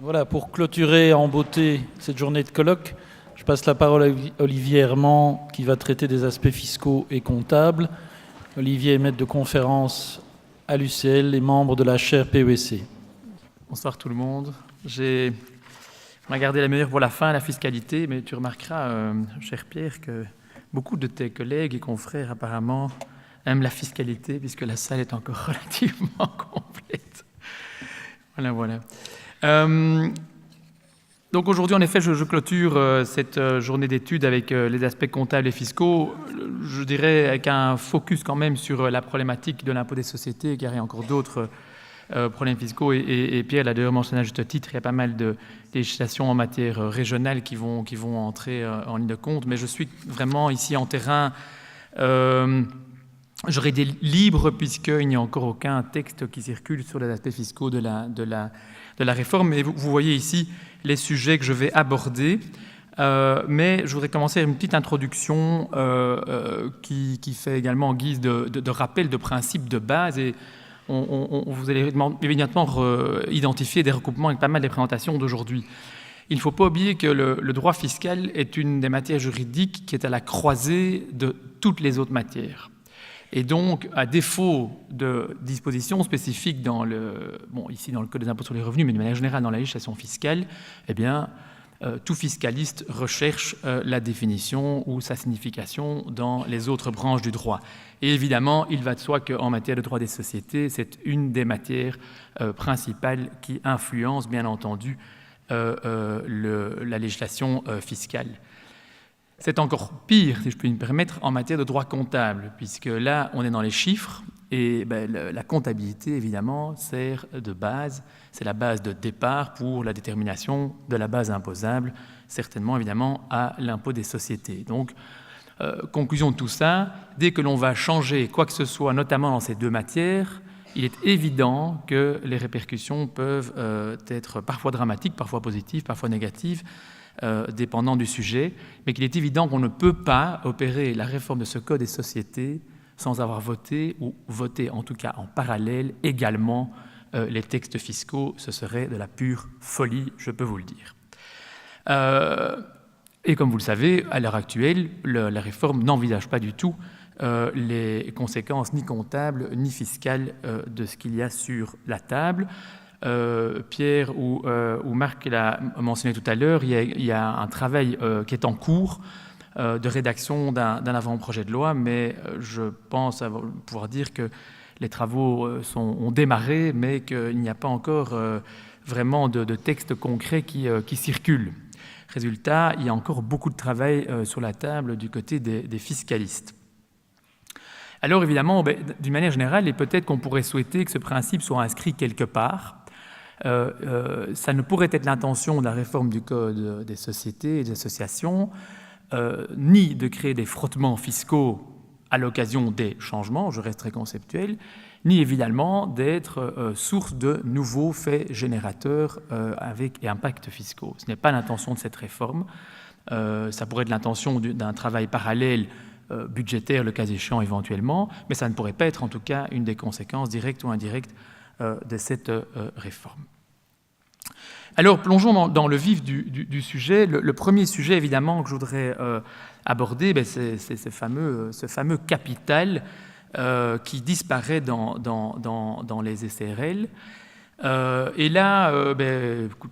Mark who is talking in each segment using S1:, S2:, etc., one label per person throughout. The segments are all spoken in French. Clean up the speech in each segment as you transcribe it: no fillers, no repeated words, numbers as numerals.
S1: Voilà, pour clôturer en beauté cette journée de colloque, je passe la parole à Olivier Herman qui va traiter des aspects fiscaux et comptables. Olivier est maître de conférence à l'UCL et membre de la chaire PESC.
S2: Bonsoir tout le monde. On a gardé la meilleure pour la fin, la fiscalité, mais tu remarqueras, cher Pierre, que beaucoup de tes collègues et confrères apparemment aiment la fiscalité puisque la salle est encore relativement complète. Voilà. Donc aujourd'hui, en effet, je clôture cette journée d'études avec les aspects comptables et fiscaux, je dirais avec un focus quand même sur la problématique de l'impôt des sociétés, car il y a encore d'autres problèmes fiscaux, et Pierre l'a d'ailleurs mentionné à juste titre, il y a pas mal de législations en matière régionale qui vont entrer en ligne de compte, mais je suis vraiment ici en terrain j'aurais des libres puisqu'il n'y a encore aucun texte qui circule sur les aspects fiscaux de la réforme. Et vous voyez ici les sujets que je vais aborder. Mais je voudrais commencer avec une petite introduction qui fait également en guise de rappel de principes de base. Et vous allez évidemment identifier des recoupements avec pas mal des présentations d'aujourd'hui. Il ne faut pas oublier que le droit fiscal est une des matières juridiques qui est à la croisée de toutes les autres matières. Et donc, à défaut de dispositions spécifiques ici dans le Code des impôts sur les revenus, mais de manière générale dans la législation fiscale, eh bien, tout fiscaliste recherche la définition ou sa signification dans les autres branches du droit. Et évidemment, il va de soi qu'en matière de droit des sociétés, c'est une des matières principales qui influence, bien entendu, la législation fiscale. C'est encore pire, si je puis me permettre, en matière de droit comptable, puisque là, on est dans les chiffres, et la comptabilité, évidemment, sert de base, c'est la base de départ pour la détermination de la base imposable, certainement, évidemment, à l'impôt des sociétés. Donc, conclusion de tout ça, dès que l'on va changer quoi que ce soit, notamment dans ces deux matières, il est évident que les répercussions peuvent être parfois dramatiques, parfois positives, parfois négatives, dépendant du sujet, mais qu'il est évident qu'on ne peut pas opérer la réforme de ce Code des sociétés sans avoir voté, ou voté en tout cas en parallèle également les textes fiscaux. Ce serait de la pure folie, je peux vous le dire. Et comme vous le savez, à l'heure actuelle, la réforme n'envisage pas du tout les conséquences ni comptables ni fiscales de ce qu'il y a sur la table. Pierre ou Marc l'a mentionné tout à l'heure, il y a un travail qui est en cours de rédaction d'un avant-projet de loi, mais je pense pouvoir dire que les travaux ont démarré, mais qu'il n'y a pas encore vraiment de texte concret qui circule. Résultat, il y a encore beaucoup de travail sur la table du côté des fiscalistes. Alors évidemment, d'une manière générale, et peut-être qu'on pourrait souhaiter que ce principe soit inscrit quelque part, ça ne pourrait être l'intention de la réforme du Code des sociétés et des associations, ni de créer des frottements fiscaux à l'occasion des changements, je reste très conceptuel, ni évidemment d'être source de nouveaux faits générateurs avec et impacts fiscaux. Ce n'est pas l'intention de cette réforme. Ça pourrait être l'intention d'un travail parallèle budgétaire, le cas échéant éventuellement, mais ça ne pourrait pas être en tout cas une des conséquences directes ou indirectes de cette réforme. Alors, plongeons dans le vif du sujet. Le premier sujet, évidemment, que je voudrais aborder, c'est ce fameux capital qui disparaît dans les SRL. Et là,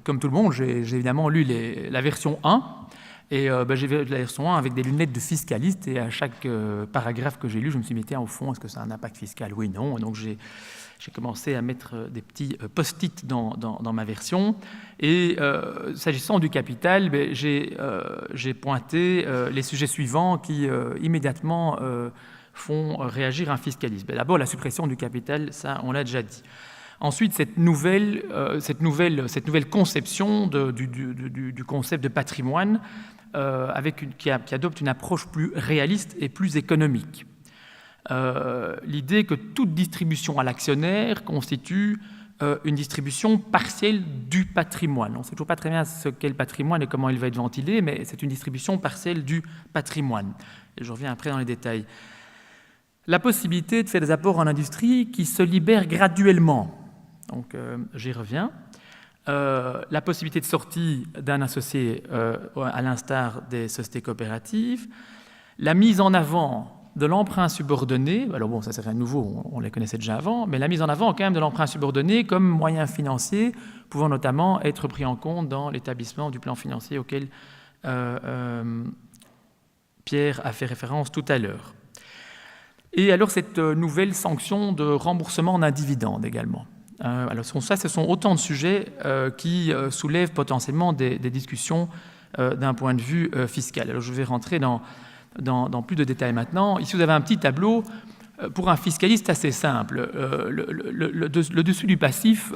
S2: comme tout le monde, j'ai évidemment lu la version 1, et j'ai vu la version 1 avec des lunettes de fiscaliste, et à chaque paragraphe que j'ai lu, je me suis dit, tiens, au fond, est-ce que ça a un impact fiscal? Oui, non. Et donc j'ai commencé à mettre des petits post-it dans ma version. Et s'agissant du capital, j'ai pointé les sujets suivants qui immédiatement font réagir un fiscaliste. D'abord, la suppression du capital, ça, on l'a déjà dit. Ensuite, cette nouvelle conception du concept de patrimoine qui adopte une approche plus réaliste et plus économique. L'idée que toute distribution à l'actionnaire constitue une distribution partielle du patrimoine. On ne sait toujours pas très bien ce qu'est le patrimoine et comment il va être ventilé, mais c'est une distribution partielle du patrimoine. Et je reviens après dans les détails. La possibilité de faire des apports en industrie qui se libèrent graduellement. Donc, j'y reviens. la possibilité de sortie d'un associé à l'instar des sociétés coopératives, la mise en avant de l'emprunt subordonné, alors bon, ça c'est rien de nouveau, on les connaissait déjà avant, mais la mise en avant quand même de l'emprunt subordonné comme moyen financier pouvant notamment être pris en compte dans l'établissement du plan financier auquel Pierre a fait référence tout à l'heure. Et alors cette nouvelle sanction de remboursement d'un dividende également. Alors ça, ce sont autant de sujets qui soulèvent potentiellement des discussions d'un point de vue fiscal. Alors je vais rentrer dans plus de détails maintenant. Ici, vous avez un petit tableau. Pour un fiscaliste, assez simple. Le dessus du passif,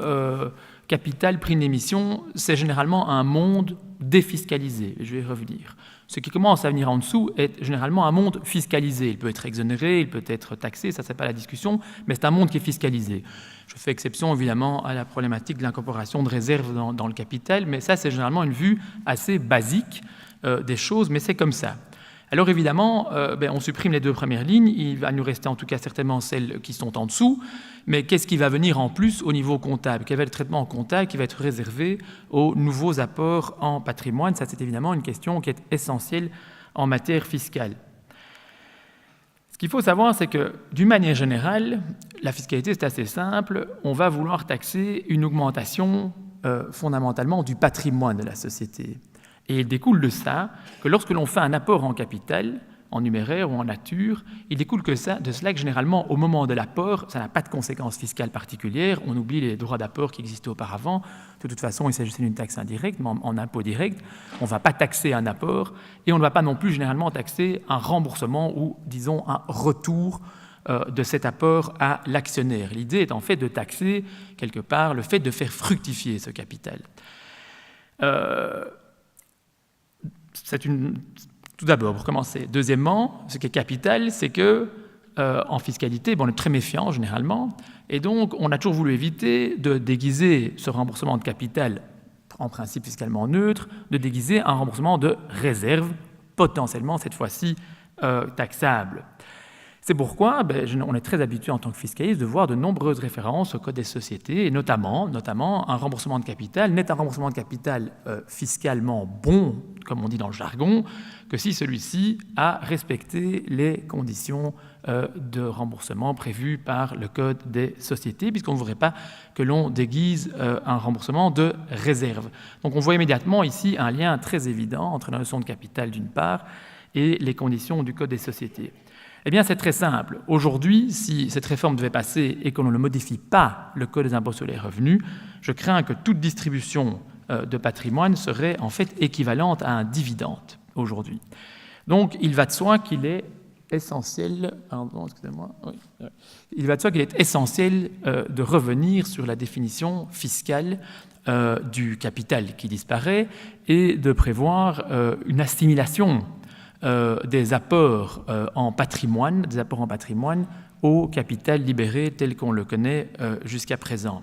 S2: capital, prime d'émission, c'est généralement un monde défiscalisé. Je vais y revenir. Ce qui commence à venir en dessous est généralement un monde fiscalisé. Il peut être exonéré, il peut être taxé, ça c'est pas la discussion, mais c'est un monde qui est fiscalisé. Je fais exception évidemment à la problématique de l'incorporation de réserves dans le capital, mais ça c'est généralement une vue assez basique des choses, mais c'est comme ça. Alors évidemment, on supprime les deux premières lignes, il va nous rester en tout cas certainement celles qui sont en dessous, mais qu'est-ce qui va venir en plus au niveau comptable? Quel va être le traitement comptable qui va être réservé aux nouveaux apports en patrimoine? Ça c'est évidemment une question qui est essentielle en matière fiscale. Ce qu'il faut savoir, c'est que d'une manière générale, la fiscalité c'est assez simple, on va vouloir taxer une augmentation fondamentalement du patrimoine de la société. Et il découle de ça que lorsque l'on fait un apport en capital, en numéraire ou en nature, il découle de cela que généralement, au moment de l'apport, ça n'a pas de conséquences fiscales particulières. On oublie les droits d'apport qui existaient auparavant. De toute façon, il s'agissait d'une taxe indirecte, mais en impôt direct, on ne va pas taxer un apport et on ne va pas non plus généralement taxer un remboursement ou, disons, un retour de cet apport à l'actionnaire. L'idée est en fait de taxer, quelque part, le fait de faire fructifier ce capital. Tout d'abord, pour commencer. Deuxièmement, ce qui est capital, c'est que en fiscalité, on est très méfiant généralement, et donc on a toujours voulu éviter de déguiser ce remboursement de capital, en principe fiscalement neutre, de déguiser un remboursement de réserve, potentiellement cette fois-ci taxable. C'est pourquoi on est très habitué en tant que fiscaliste de voir de nombreuses références au Code des sociétés, et notamment un remboursement de capital n'est un remboursement de capital fiscalement bon, comme on dit dans le jargon, que si celui-ci a respecté les conditions de remboursement prévues par le Code des sociétés, puisqu'on ne voudrait pas que l'on déguise un remboursement de réserve. Donc on voit immédiatement ici un lien très évident entre la notion de capital d'une part et les conditions du Code des sociétés. Eh bien, c'est très simple. Aujourd'hui, si cette réforme devait passer et qu'on ne modifie pas le Code des impôts sur les revenus, je crains que toute distribution de patrimoine serait en fait équivalente à un dividende aujourd'hui. Donc, il va de soi qu'il est essentiel, de revenir sur la définition fiscale du capital qui disparaît et de prévoir une assimilation des apports en patrimoine, au capital libéré tel qu'on le connaît jusqu'à présent.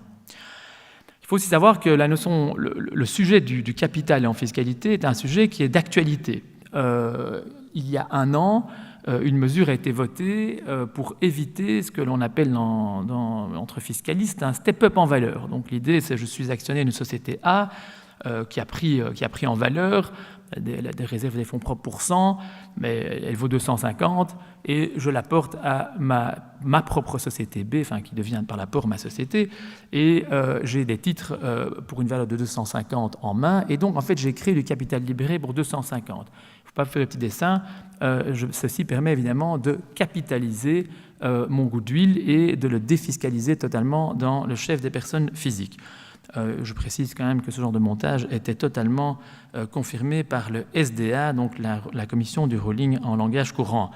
S2: Il faut aussi savoir que le sujet du capital en fiscalité est un sujet qui est d'actualité. Il y a un an, une mesure a été votée pour éviter ce que l'on appelle entre fiscalistes un step-up en valeur. Donc l'idée, c'est je suis actionnaire d'une société A qui a pris en valeur des réserves des fonds propres pour 100, mais elle vaut 250, et je l'apporte à ma propre société B, qui devient par l'apport ma société, et j'ai des titres pour une valeur de 250 en main, et donc en fait j'ai créé du capital libéré pour 250. Il ne faut pas faire le petit dessin, ceci permet évidemment de capitaliser mon goodwill et de le défiscaliser totalement dans le chef des personnes physiques. Je précise quand même que ce genre de montage était totalement confirmé par le SDA, donc la commission du ruling en langage courant.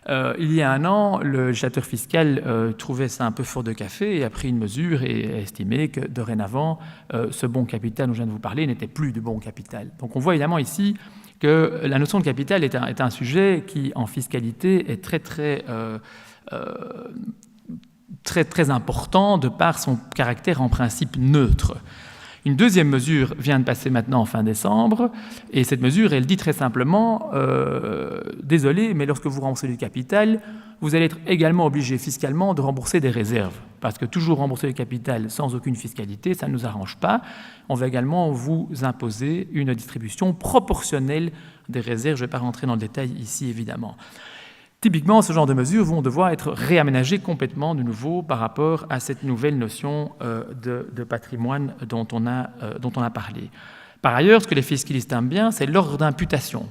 S2: Il y a un an, le législateur fiscal trouvait ça un peu fort de café et a pris une mesure et a estimé que dorénavant, ce bon capital dont je viens de vous parler n'était plus de bon capital. Donc on voit évidemment ici que la notion de capital est un sujet qui, en fiscalité, est très important de par son caractère en principe neutre. Une deuxième mesure vient de passer maintenant en fin décembre, et cette mesure, elle dit très simplement désolé, mais lorsque vous remboursez du capital, vous allez être également obligé fiscalement de rembourser des réserves, parce que toujours rembourser du capital sans aucune fiscalité, ça ne nous arrange pas. On va également vous imposer une distribution proportionnelle des réserves. Je ne vais pas rentrer dans le détail ici, évidemment. Typiquement, ce genre de mesures vont devoir être réaménagées complètement de nouveau par rapport à cette nouvelle notion de patrimoine dont on a parlé. Par ailleurs, ce que les fiscalistes aiment bien, c'est l'ordre d'imputation.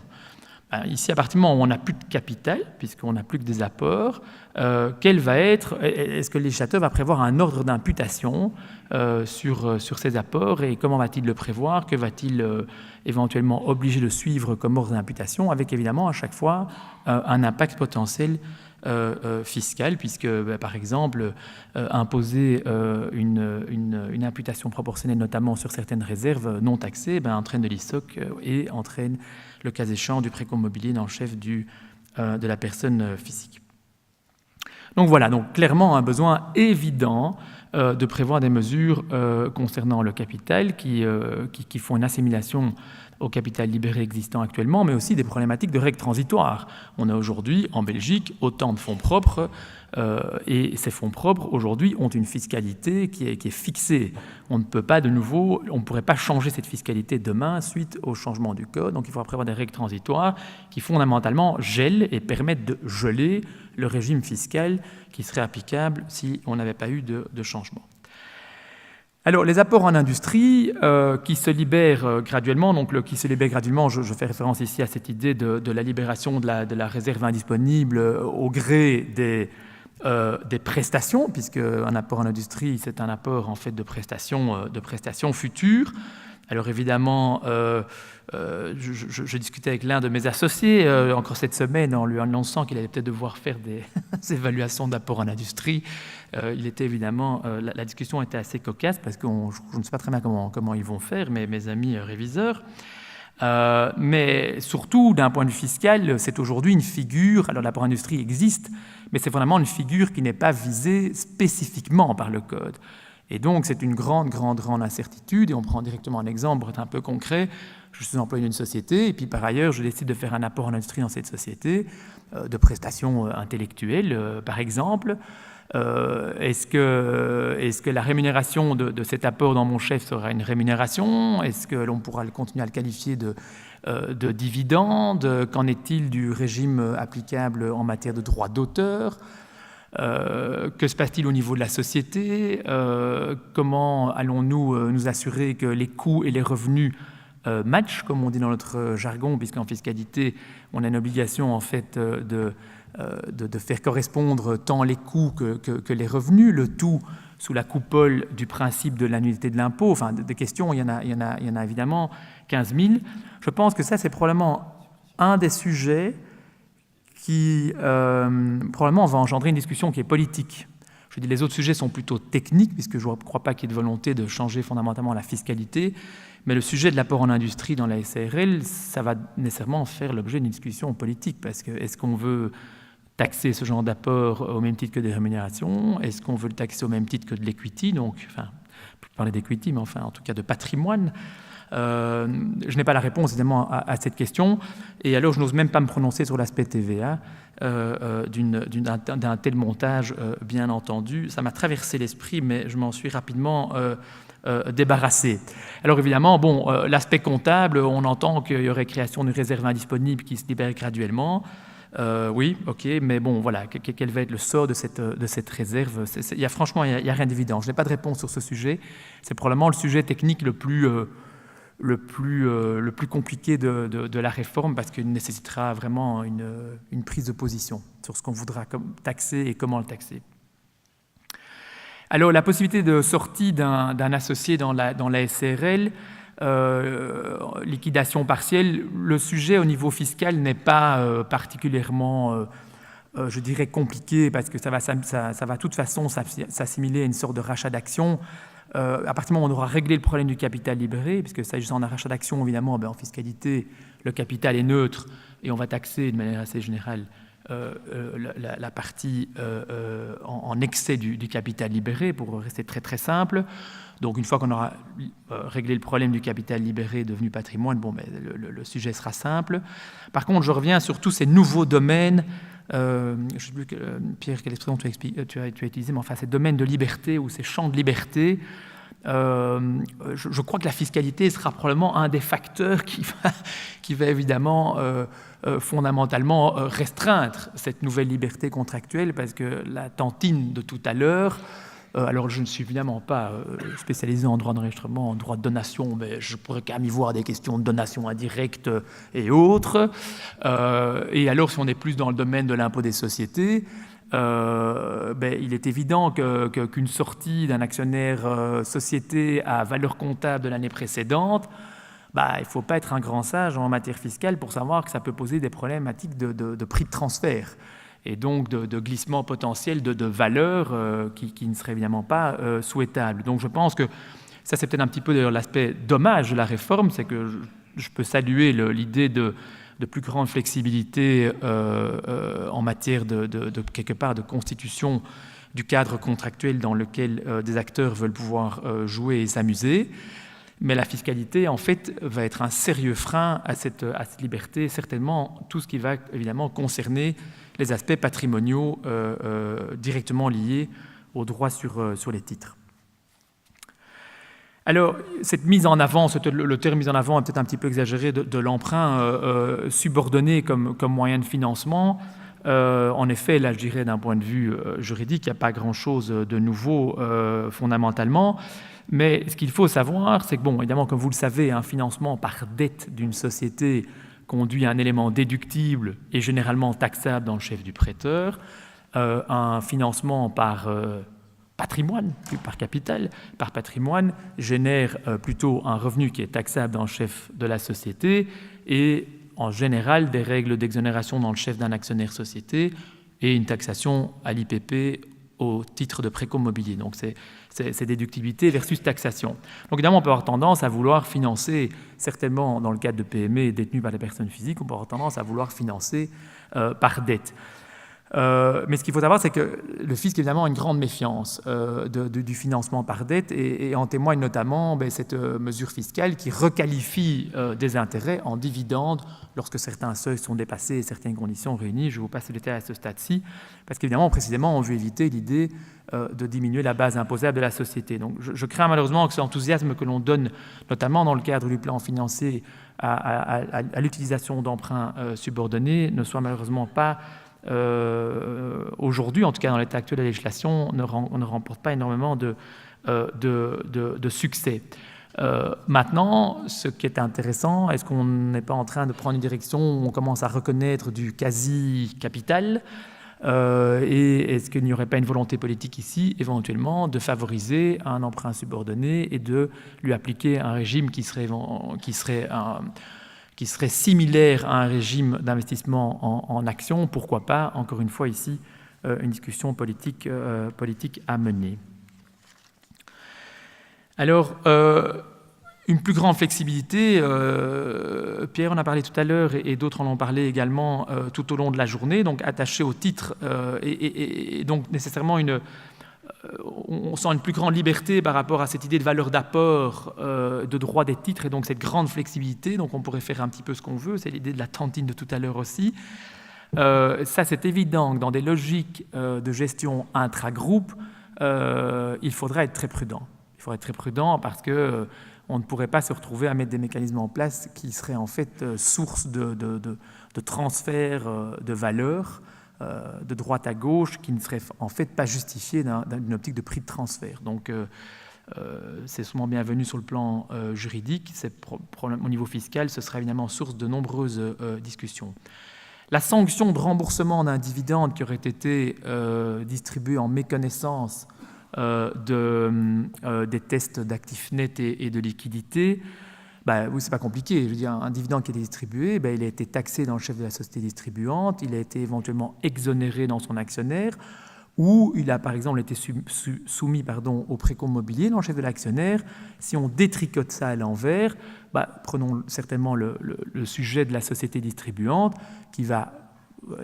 S2: Ici, à partir du moment où on n'a plus de capital, puisqu'on n'a plus que des apports, est-ce que le législateur va prévoir un ordre d'imputation sur ces apports et comment va-t-il le prévoir? Que va-t-il éventuellement obliger de suivre comme ordre d'imputation, avec évidemment à chaque fois un impact potentiel fiscal, puisque par exemple imposer une imputation proportionnelle notamment sur certaines réserves non taxées entraîne de l'ISOC et entraîne le cas échéant du précompte mobilier dans le chef de la personne physique. Donc voilà, donc clairement un besoin évident de prévoir des mesures concernant le capital qui font une assimilation au capital libéré existant actuellement, mais aussi des problématiques de règles transitoires. On a aujourd'hui en Belgique autant de fonds propres et ces fonds propres aujourd'hui ont une fiscalité qui est fixée. On ne peut pas de nouveau, on ne pourrait pas changer cette fiscalité demain suite au changement du code, donc il faudra prévoir des règles transitoires qui fondamentalement gèlent et permettent de geler le régime fiscal qui serait applicable si on n'avait pas eu de changement. Alors, les apports en industrie qui se libèrent graduellement, je fais référence ici à cette idée de la libération de la réserve indisponible au gré des prestations, puisque un apport en industrie, c'est un apport en fait de prestations futures. Alors évidemment, je discutais avec l'un de mes associés encore cette semaine en lui annonçant qu'il allait peut-être devoir faire des évaluations d'apport en industrie. Il était évidemment, la discussion était assez cocasse parce que je ne sais pas très bien comment ils vont faire, mes amis réviseurs. Mais surtout, d'un point de vue fiscal, c'est aujourd'hui une figure, alors l'apport en industrie existe, mais c'est vraiment une figure qui n'est pas visée spécifiquement par le Code. Et donc, c'est une grande incertitude, et on prend directement un exemple pour être un peu concret. Je suis employé d'une société, et puis par ailleurs, je décide de faire un apport en industrie dans cette société, de prestations intellectuelles, par exemple. Est-ce que la rémunération de cet apport dans mon chef sera une rémunération? Est-ce que l'on pourra continuer à le qualifier de dividende? Qu'en est-il du régime applicable en matière de droit d'auteur? Que se passe-t-il au niveau de la société? Comment allons-nous nous assurer que les coûts et les revenus matchent, comme on dit dans notre jargon, puisqu'en fiscalité, on a une obligation en fait de faire correspondre tant les coûts que les revenus, le tout sous la coupole du principe de l'annualité de l'impôt. Enfin, des questions, il y en a évidemment 15 000. Je pense que ça, c'est probablement un des sujets qui probablement va engendrer une discussion qui est politique. Je dis les autres sujets sont plutôt techniques, puisque je ne crois pas qu'il y ait de volonté de changer fondamentalement la fiscalité, mais le sujet de l'apport en industrie dans la SARL, ça va nécessairement faire l'objet d'une discussion politique, parce que est-ce qu'on veut taxer ce genre d'apport au même titre que des rémunérations? Est-ce qu'on veut le taxer au même titre que de l'equity? Donc, enfin, plus parler d'equity, mais enfin, en tout cas de patrimoine. Je n'ai pas la réponse évidemment à cette question, et alors je n'ose même pas me prononcer sur l'aspect TVA d'un tel montage, bien entendu. Ça m'a traversé l'esprit, mais je m'en suis rapidement débarrassé. Alors évidemment, l'aspect comptable, on entend qu'il y aurait création d'une réserve indisponible qui se libère graduellement. Oui, ok, mais bon, voilà, quel va être le sort de cette réserve? Franchement, il n'y a rien d'évident. Je n'ai pas de réponse sur ce sujet. C'est probablement le sujet technique le plus compliqué de la réforme, parce qu'il nécessitera vraiment une prise de position sur ce qu'on voudra taxer et comment le taxer. Alors, la possibilité de sortie d'un associé dans la SARL, liquidation partielle, le sujet au niveau fiscal n'est pas particulièrement, je dirais, compliqué, parce que ça va de toute façon s'assimiler à une sorte de rachat d'actions. À partir du moment où on aura réglé le problème du capital libéré, puisque s'agissant d'un rachat d'actions, évidemment, en fiscalité, le capital est neutre et on va taxer de manière assez générale la partie en excès du capital libéré, pour rester très très simple. Donc une fois qu'on aura réglé le problème du capital libéré devenu patrimoine, le sujet sera simple. Par contre, je reviens sur tous ces nouveaux domaines. Je ne sais plus, Pierre, quelle expression tu as utilisé, mais enfin ces domaines de liberté ou ces champs de liberté. Je crois que la fiscalité sera probablement un des facteurs qui va évidemment fondamentalement restreindre cette nouvelle liberté contractuelle, parce que la tantine de tout à l'heure, alors je ne suis évidemment pas spécialisé en droit d'enregistrement, en droit de donation, mais je pourrais quand même y voir des questions de donation indirecte et autres. Et alors si on est plus dans le domaine de l'impôt des sociétés, il est évident qu'une sortie d'un actionnaire société à valeur comptable de l'année précédente, il ne faut pas être un grand sage en matière fiscale pour savoir que ça peut poser des problématiques de prix de transfert et donc de glissement potentiel de valeur qui ne serait évidemment pas souhaitable. Donc je pense que ça, c'est peut-être un petit peu d'ailleurs l'aspect dommage de la réforme, c'est que je peux saluer l'idée de plus grande flexibilité en matière quelque part de constitution du cadre contractuel dans lequel des acteurs veulent pouvoir jouer et s'amuser. Mais la fiscalité, en fait, va être un sérieux frein à cette liberté, certainement tout ce qui va évidemment concerner les aspects patrimoniaux directement liés aux droits sur les titres. Alors, cette mise en avant, le terme mise en avant est peut-être un petit peu exagéré, de l'emprunt subordonné comme moyen de financement. En effet, là, je dirais d'un point de vue juridique, il n'y a pas grand-chose de nouveau fondamentalement. Mais ce qu'il faut savoir, c'est que, évidemment, comme vous le savez, un financement par dette d'une société conduit à un élément déductible et généralement taxable dans le chef du prêteur. Un financement par patrimoine, plus par capital, par patrimoine, génère plutôt un revenu qui est taxable dans le chef de la société et, en général, des règles d'exonération dans le chef d'un actionnaire société et une taxation à l'IPP au titre de précompte mobilier. Donc, c'est déductibilité versus taxation. Donc, évidemment, on peut avoir tendance à vouloir financer, certainement dans le cadre de PME détenues par des personnes physiques, on peut avoir tendance à vouloir financer par dette. Mais ce qu'il faut savoir, c'est que le fisc, évidemment, a une grande méfiance du financement par dette et en témoigne notamment cette mesure fiscale qui requalifie des intérêts en dividendes lorsque certains seuils sont dépassés et certaines conditions réunies. Je vous passe le détail à ce stade-ci, parce qu'évidemment, précisément, on veut éviter l'idée de diminuer la base imposable de la société. Donc, je crains malheureusement que cet enthousiasme que l'on donne, notamment dans le cadre du plan financier, à l'utilisation d'emprunts subordonnés, ne soit malheureusement pas aujourd'hui, en tout cas dans l'état actuel de la législation, ne remporte pas énormément de succès. Maintenant, ce qui est intéressant, est-ce qu'on n'est pas en train de prendre une direction où on commence à reconnaître du quasi-capital et est-ce qu'il n'y aurait pas une volonté politique ici, éventuellement, de favoriser un emprunt subordonné et de lui appliquer un régime qui serait similaire à un régime d'investissement en actions, pourquoi pas, encore une fois ici, une discussion politique à mener. Alors, une plus grande flexibilité, Pierre en a parlé tout à l'heure et d'autres en ont parlé également tout au long de la journée, donc attaché au titre et donc nécessairement on sent une plus grande liberté par rapport à cette idée de valeur d'apport de droit des titres et donc cette grande flexibilité. Donc on pourrait faire un petit peu ce qu'on veut, c'est l'idée de la tantine de tout à l'heure aussi. Ça, c'est évident que dans des logiques de gestion intra-groupe, il faudra être très prudent. Il faudra être très prudent parce que on ne pourrait pas se retrouver à mettre des mécanismes en place qui seraient en fait source de transfert de valeur de droite à gauche qui ne serait en fait pas justifié d'une optique de prix de transfert. Donc c'est sûrement bienvenu sur le plan juridique. Au niveau fiscal, ce sera évidemment source de nombreuses discussions. La sanction de remboursement d'un dividende qui aurait été distribué en méconnaissance des tests d'actifs nets et de liquidité, oui, c'est pas compliqué. Je veux dire, un dividende qui est distribué, il a été taxé dans le chef de la société distribuante, il a été éventuellement exonéré dans son actionnaire, ou il a par exemple été soumis au précompte mobilier dans le chef de l'actionnaire. Si on détricote ça à l'envers, prenons certainement le sujet de la société distribuante qui va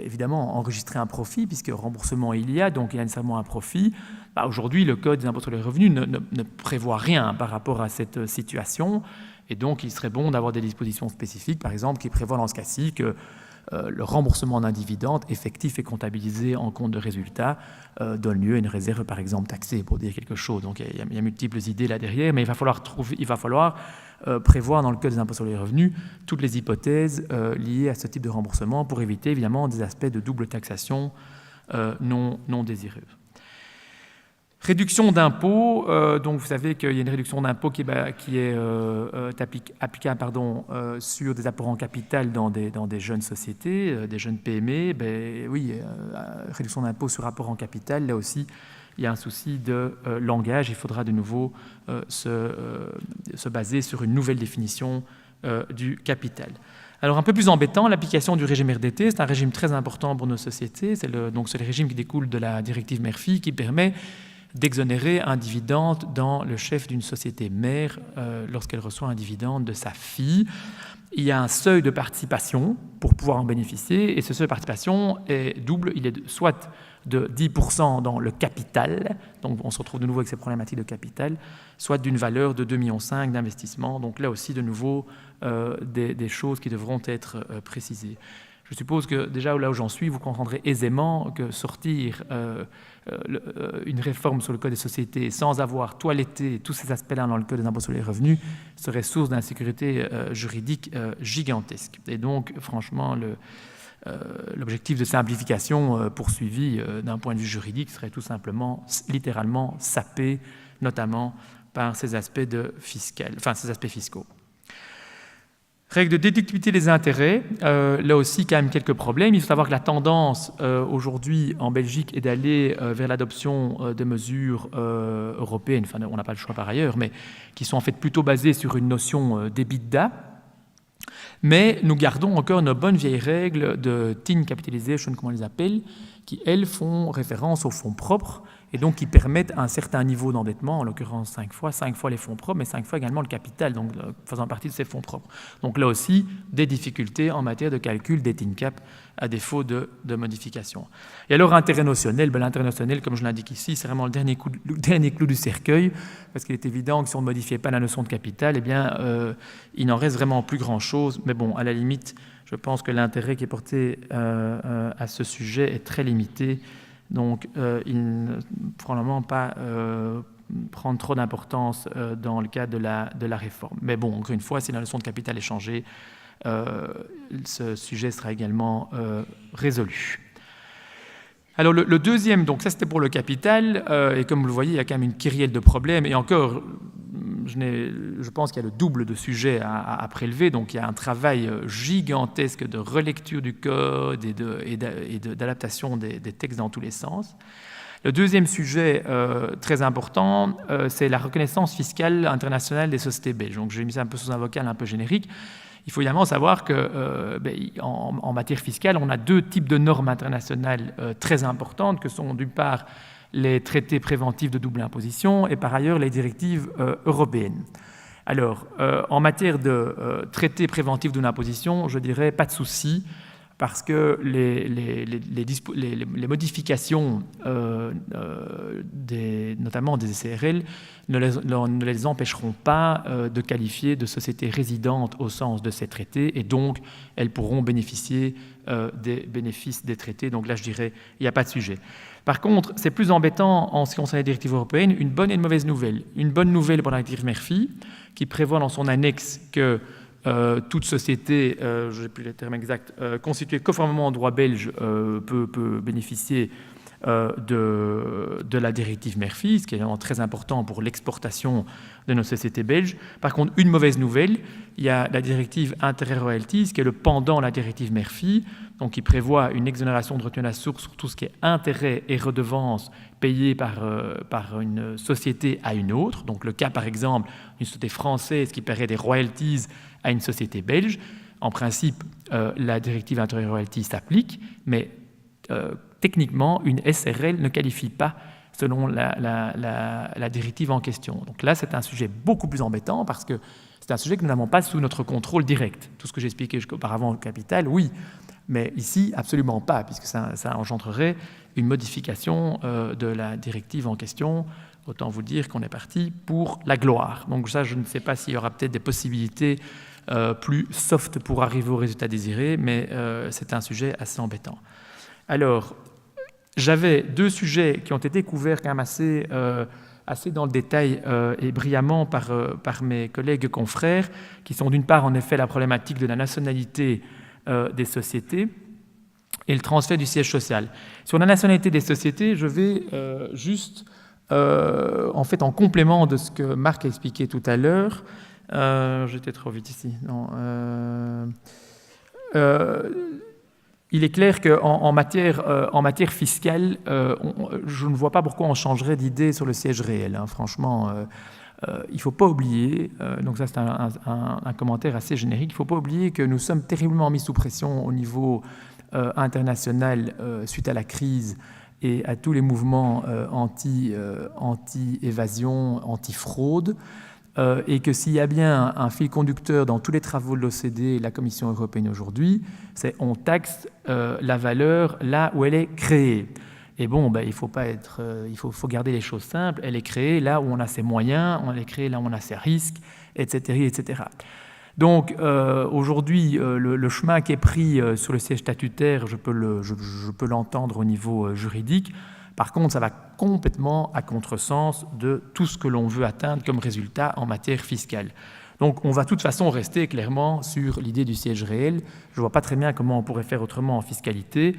S2: évidemment enregistrer un profit, puisque remboursement il y a, donc il y a nécessairement un profit. Aujourd'hui, le Code des impôts sur les revenus ne prévoit rien par rapport à cette situation, et donc il serait bon d'avoir des dispositions spécifiques, par exemple, qui prévoient dans ce cas-ci que le remboursement d'un dividende effectif et comptabilisé en compte de résultat donne lieu à une réserve, par exemple, taxée, pour dire quelque chose. Donc il y a multiples idées là derrière, mais il va falloir prévoir dans le Code des impôts sur les revenus toutes les hypothèses liées à ce type de remboursement pour éviter évidemment des aspects de double taxation non désireux. Réduction d'impôts, donc vous savez qu'il y a une réduction d'impôts qui est applicable sur des apports en capital dans des jeunes sociétés, des jeunes PME. Réduction d'impôts sur apport en capital, là aussi il y a un souci de langage, il faudra de nouveau se baser sur une nouvelle définition du capital. Alors un peu plus embêtant, l'application du régime RDT, c'est un régime très important pour nos sociétés, c'est le régime qui découle de la directive Murphy qui permet d'exonérer un dividende dans le chef d'une société mère lorsqu'elle reçoit un dividende de sa fille. Il y a un seuil de participation pour pouvoir en bénéficier, et ce seuil de participation est double, il est soit de 10% dans le capital, donc on se retrouve de nouveau avec ces problématiques de capital, soit d'une valeur de 2,5 millions d'investissement. Donc là aussi, de nouveau, des choses qui devront être précisées. Je suppose que déjà là où j'en suis, vous comprendrez aisément que sortir une réforme sur le Code des sociétés sans avoir toiletté tous ces aspects-là dans le Code des impôts sur les revenus serait source d'insécurité juridique gigantesque. Et donc, franchement, l'objectif de simplification poursuivi d'un point de vue juridique serait tout simplement, littéralement, sapé, notamment par ces aspects fiscaux. Règle de déductibilité des intérêts, là aussi quand même quelques problèmes. Il faut savoir que la tendance aujourd'hui en Belgique est d'aller vers l'adoption de mesures européennes, enfin on n'a pas le choix par ailleurs, mais qui sont en fait plutôt basées sur une notion d'EBITDA. Mais nous gardons encore nos bonnes vieilles règles de Thin Capitalization, comme on les appelle, qui elles font référence aux fonds propres et donc qui permettent un certain niveau d'endettement, en l'occurrence 5 fois les fonds propres, mais 5 fois également le capital, donc faisant partie de ces fonds propres. Donc là aussi, des difficultés en matière de calcul des Thin Cap à défaut de modification. Et alors, intérêt notionnel, l'intérêt notionnel, comme je l'indique ici, c'est vraiment le dernier clou du cercueil, parce qu'il est évident que si on ne modifiait pas la notion de capital, eh bien, il n'en reste vraiment plus grand-chose. Mais bon, à la limite, je pense que l'intérêt qui est porté à ce sujet est très limité. Donc, il ne faut probablement pas prendre trop d'importance dans le cadre de la réforme. Mais bon, encore une fois, si la notion de capital est changée, ce sujet sera également résolu. Alors le deuxième, donc ça c'était pour le capital, et comme vous le voyez, il y a quand même une kyrielle de problèmes, et encore, je pense qu'il y a le double de sujets à prélever, donc il y a un travail gigantesque de relecture du code et d'adaptation des textes dans tous les sens. Le deuxième sujet très important, c'est la reconnaissance fiscale internationale des sociétés belges. Donc j'ai mis ça un peu sous un vocal un peu générique. Il faut évidemment savoir qu'en matière fiscale, on a deux types de normes internationales très importantes, que sont d'une part les traités préventifs de double imposition et par ailleurs les directives européennes. Alors, en matière de traités préventifs de double imposition, je dirais pas de souci, parce que les modifications, notamment des SARL, ne les empêcheront pas de qualifier de sociétés résidentes au sens de ces traités, et donc elles pourront bénéficier des bénéfices des traités. Donc là, je dirais, il n'y a pas de sujet. Par contre, c'est plus embêtant en ce qui concerne les directives européennes, une bonne et une mauvaise nouvelle. Une bonne nouvelle pour la directive Murphy, qui prévoit dans son annexe que toute société, je n'ai plus le terme exact, constituée conformément au droit belge peut bénéficier de la directive Murphy, ce qui est vraiment très important pour l'exportation de nos sociétés belges. Par contre, une mauvaise nouvelle, il y a la directive Intérêt Royalties, qui est le pendant de la directive Murphy, donc qui prévoit une exonération de retenue à la source sur tout ce qui est intérêts et redevances payés par une société à une autre. Donc le cas, par exemple, d'une société française qui paierait des royalties à une société belge. En principe, la directive Intérêt Royalties s'applique, mais techniquement, une SRL ne qualifie pas selon la directive en question. Donc là, c'est un sujet beaucoup plus embêtant parce que c'est un sujet que nous n'avons pas sous notre contrôle direct. Tout ce que j'expliquais auparavant au capital, oui, Mais ici, absolument pas, puisque ça engendrerait une modification de la directive en question. Autant vous dire qu'on est parti pour la gloire. Donc ça, je ne sais pas s'il y aura peut-être des possibilités plus soft pour arriver au résultat désiré, mais c'est un sujet assez embêtant. Alors, j'avais 2 sujets qui ont été couverts quand même assez dans le détail et brillamment par mes collègues confrères, qui sont d'une part en effet la problématique de la nationalité des sociétés et le transfert du siège social. Sur la nationalité des sociétés, je vais juste, en fait, en complément de ce que Marc a expliqué tout à l'heure, j'étais trop vite ici, non, il est clair qu'en matière fiscale, je ne vois pas pourquoi on changerait d'idée sur le siège réel. Hein. Franchement, il ne faut pas oublier, donc ça c'est un commentaire assez générique, il ne faut pas oublier que nous sommes terriblement mis sous pression au niveau international suite à la crise et à tous les mouvements anti-évasion, anti-fraude. Et que s'il y a bien un fil conducteur dans tous les travaux de l'OCDE et de la Commission européenne aujourd'hui, c'est on taxe la valeur là où elle est créée. Et bon, il faut garder les choses simples. Elle est créée là où on a ses moyens, on est créée là où on a ses risques, etc., etc. Donc aujourd'hui, le chemin qui est pris sur le siège statutaire, je peux l'entendre au niveau juridique. Par contre, ça va complètement à contresens de tout ce que l'on veut atteindre comme résultat en matière fiscale. Donc on va de toute façon rester clairement sur l'idée du siège réel. Je ne vois pas très bien comment on pourrait faire autrement en fiscalité.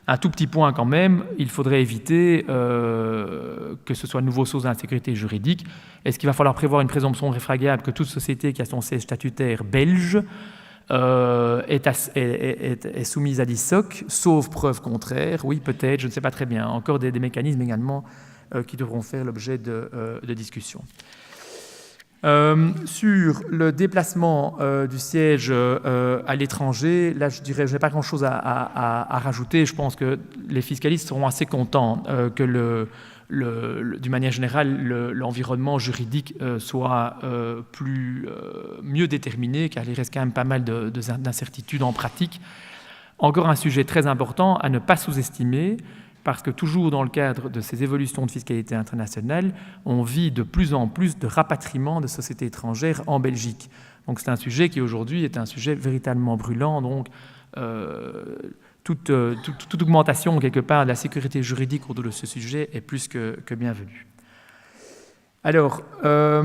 S2: Un tout petit point quand même, il faudrait éviter que ce soit de nouveau source d'insécurité juridique. Est-ce qu'il va falloir prévoir une présomption réfragable que toute société qui a son siège statutaire belge est soumise à l'ISOC, sauf preuve contraire? Oui, peut-être, je ne sais pas très bien. Encore des mécanismes également qui devront faire l'objet de discussions. Sur le déplacement du siège à l'étranger, là je dirais, je n'ai pas grand-chose à rajouter. Je pense que les fiscalistes seront assez contents que d'une manière générale, l'environnement juridique soit mieux déterminé, car il reste quand même pas mal d'incertitudes en pratique. Encore un sujet très important à ne pas sous-estimer, parce que toujours dans le cadre de ces évolutions de fiscalité internationale, on vit de plus en plus de rapatriement de sociétés étrangères en Belgique. Donc c'est un sujet qui aujourd'hui est un sujet véritablement brûlant. Donc toute augmentation quelque part de la sécurité juridique autour de ce sujet est plus que bienvenue. Alors, ah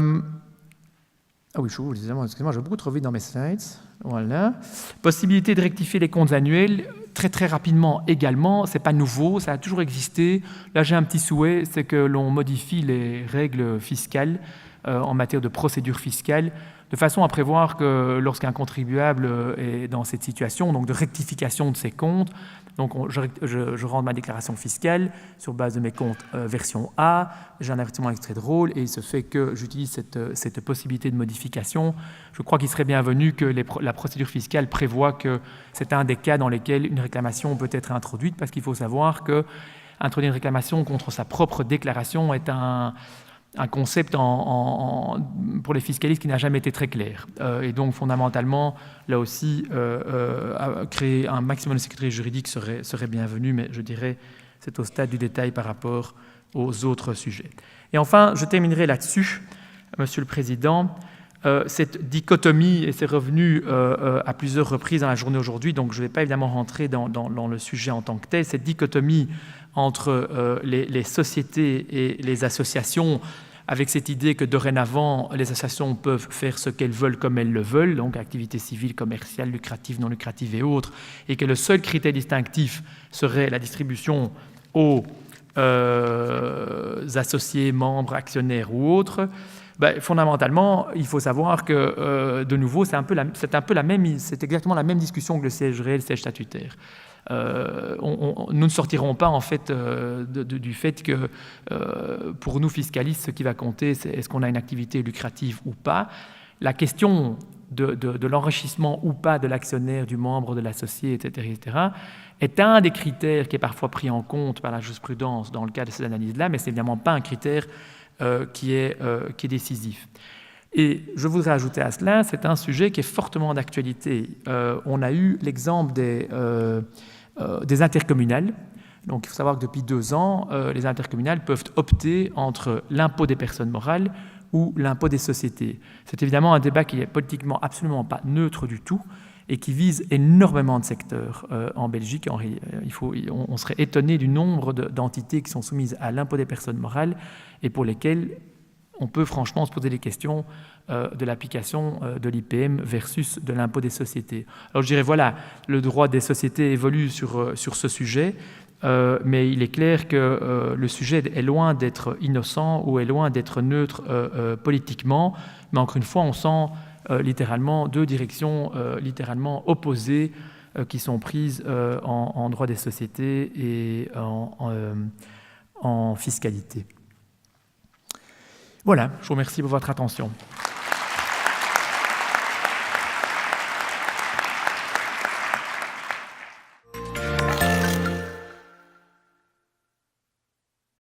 S2: oui, excusez-moi, je vais beaucoup trop vite dans mes slides. Voilà. Possibilité de rectifier les comptes annuels très très rapidement également. C'est pas nouveau, ça a toujours existé. Là, j'ai un petit souhait, c'est que l'on modifie les règles fiscales en matière de procédure fiscale, de façon à prévoir que lorsqu'un contribuable est dans cette situation, donc de rectification de ses comptes, donc je rends ma déclaration fiscale sur base de mes comptes version A, j'ai un avertissement extrait de rôle et il se fait que j'utilise cette possibilité de modification. Je crois qu'il serait bienvenu que la procédure fiscale prévoit que c'est un des cas dans lesquels une réclamation peut être introduite, parce qu'il faut savoir que introduire une réclamation contre sa propre déclaration est un concept pour les fiscalistes qui n'a jamais été très clair. Et donc, fondamentalement, là aussi, créer un maximum de sécurité juridique serait bienvenu, mais je dirais c'est au stade du détail par rapport aux autres sujets. Et enfin, je terminerai là-dessus, Monsieur le Président. Cette dichotomie, et c'est revenu à plusieurs reprises dans la journée aujourd'hui, donc je ne vais pas évidemment rentrer dans le sujet en tant que tel, cette dichotomie entre les sociétés et les associations, avec cette idée que dorénavant, les associations peuvent faire ce qu'elles veulent comme elles le veulent, donc activités civiles, commerciales, lucratives, non lucratives et autres, et que le seul critère distinctif serait la distribution aux associés, membres, actionnaires ou autres. Fondamentalement, il faut savoir que, de nouveau, c'est exactement la même discussion que le siège réel, le siège statutaire. Nous ne sortirons pas en fait du fait que pour nous fiscalistes, ce qui va compter, c'est est-ce qu'on a une activité lucrative ou pas. La question de l'enrichissement ou pas de l'actionnaire, du membre, de l'associé, etc., est un des critères qui est parfois pris en compte par la jurisprudence dans le cadre de ces analyses-là, mais c'est évidemment pas un critère qui est décisif. Et je voudrais ajouter à cela, c'est un sujet qui est fortement d'actualité. On a eu l'exemple des intercommunales. Donc il faut savoir que depuis 2 ans, les intercommunales peuvent opter entre l'impôt des personnes morales ou l'impôt des sociétés. C'est évidemment un débat qui est politiquement absolument pas neutre du tout et qui vise énormément de secteurs en Belgique. On serait étonné du nombre d'entités qui sont soumises à l'impôt des personnes morales et pour lesquelles on peut franchement se poser des questions de l'application de l'IPM versus de l'impôt des sociétés. Alors je dirais, voilà, le droit des sociétés évolue sur ce sujet, mais il est clair que le sujet est loin d'être innocent ou est loin d'être neutre politiquement, mais encore une fois, on sent littéralement 2 directions littéralement opposées qui sont prises en droit des sociétés et en fiscalité. Voilà, je vous remercie pour votre attention.